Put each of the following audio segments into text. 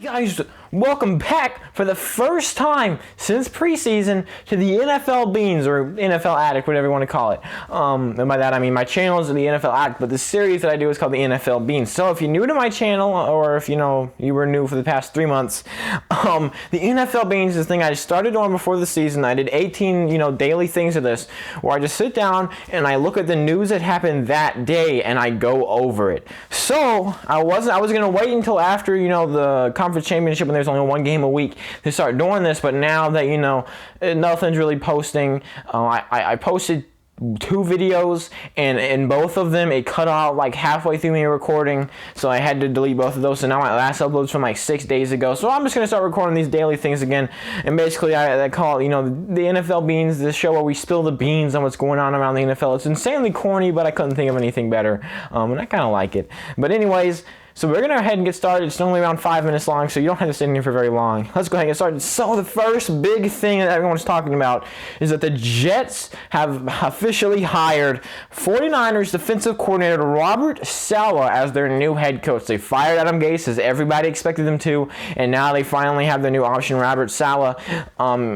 Guys, welcome back for the first time since preseason to the NFL Beans, or NFL Addict, whatever you want to call it. And by that I mean my channel is the NFL Addict, but the series that I do is called the NFL Beans. So if you're new to my channel, or if you were new for the past 3 months, the NFL Beans is this thing I started on before the season. I did 18 daily things of this, where I just sit down and I look at the news that happened that day and I go over it. So I was gonna wait until after the conference championship when there's only one game a week to start doing this, but now that nothing's really posting, I posted 2 videos, and in both of them it cut out like halfway through me recording, so I had to delete both of those. So now my last upload's from like 6 days ago, so I'm just gonna start recording these daily things again. And basically I call it the NFL Beans, this show where we spill the beans on what's going on around the NFL. It's insanely corny, but I couldn't think of anything better, and I kind of like it. But anyways, so we're going to go ahead and get started. It's only around 5 minutes long, so you don't have to sit in here for very long. Let's go ahead and get started. So the first big thing that everyone's talking about is that the Jets have officially hired 49ers defensive coordinator Robert Saleh as their new head coach. They fired Adam Gase, as everybody expected them to, and now they finally have their new option, Robert Saleh.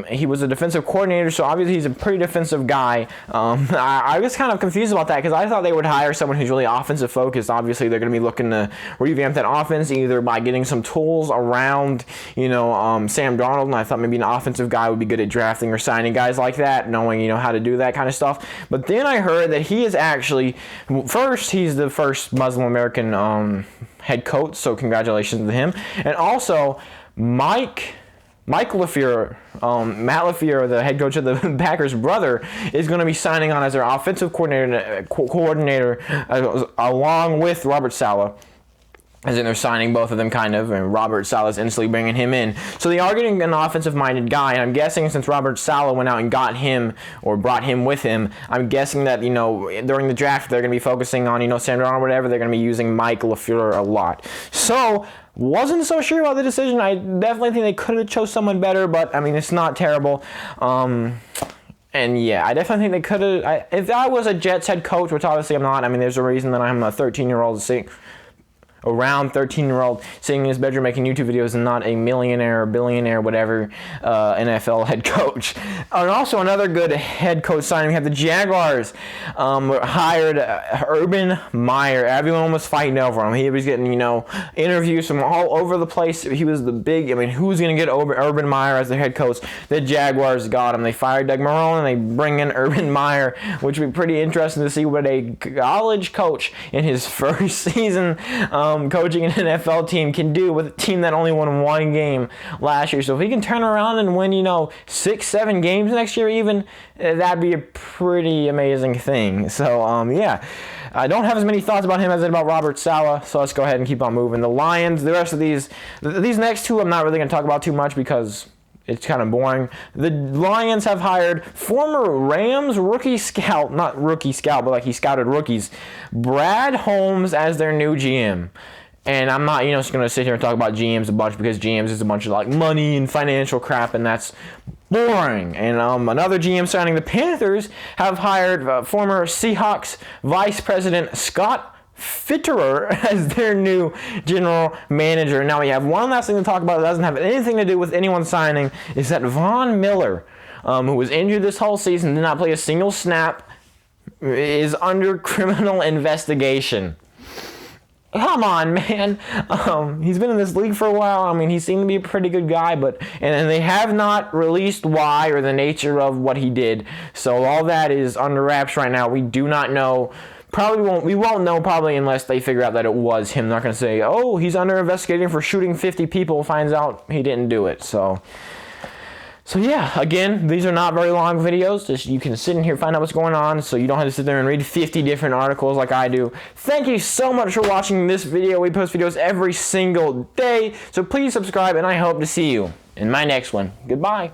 He was a defensive coordinator, so obviously he's a pretty defensive guy. I was kind of confused about that because I thought they would hire someone who's really offensive focused. Obviously, they're going to be looking to revamp that offense either by getting some tools around Sam Darnold, and I thought maybe an offensive guy would be good at drafting or signing guys like that, knowing how to do that kind of stuff. But then I heard that he is actually he's the first Muslim American head coach, so congratulations to him. And also Mike LaFleur, Matt LaFleur, the head coach of the Packers' brother, is going to be signing on as their offensive coordinator along with Robert Saleh. As in they're signing both of them kind of, and Robert Saleh's instantly bringing him in. So they are getting an offensive-minded guy, and I'm guessing since Robert Saleh went out and got him, or brought him with him, I'm guessing that, during the draft they're going to be focusing on, Sam Darnold or whatever, they're going to be using Mike LaFleur a lot. So, wasn't so sure about the decision. I definitely think they could have chose someone better, but, it's not terrible. And yeah, I definitely think they could have. If I was a Jets head coach, which obviously I'm not, there's a reason that I'm a 13-year-old around 13-year-old sitting in his bedroom making YouTube videos and not a millionaire or billionaire, whatever, NFL head coach. And also another good head coach signing, we have the Jaguars hired Urban Meyer. Everyone was fighting over him. He was getting, interviews from all over the place. He was the big, who's going to get Urban Meyer as their head coach? The Jaguars got him. They fired Doug Marrone and they bring in Urban Meyer, which would be pretty interesting to see what a college coach in his first season coaching an NFL team can do with a team that only won 1 game last year. So if he can turn around and win, 6-7 games next year even, that'd be a pretty amazing thing. So, yeah. I don't have as many thoughts about him as I did about Robert Saleh, so let's go ahead and keep on moving. The Lions, the rest of these next two I'm not really going to talk about too much because it's kind of boring. The Lions have hired former Rams rookie scout, not rookie scout, but like he scouted rookies, Brad Holmes as their new GM. And I'm not, just going to sit here and talk about GMs a bunch because GMs is a bunch of like money and financial crap, and that's boring. And another GM signing, the Panthers have hired former Seahawks Vice President Scott Fitterer as their new general manager. Now we have one last thing to talk about that doesn't have anything to do with anyone signing, is that Von Miller, who was injured this whole season, did not play a single snap, is under criminal investigation. Come on, man. He's been in this league for a while. He seemed to be a pretty good guy, and they have not released why or the nature of what he did. So all that is under wraps right now. We do not know. We won't know probably unless they figure out that it was him. They're not going to say, oh, he's under investigation for shooting 50 people, finds out he didn't do it. So yeah, again, these are not very long videos. Just you can sit in here and find out what's going on, so you don't have to sit there and read 50 different articles like I do. Thank you so much for watching this video. We post videos every single day, so please subscribe, and I hope to see you in my next one. Goodbye.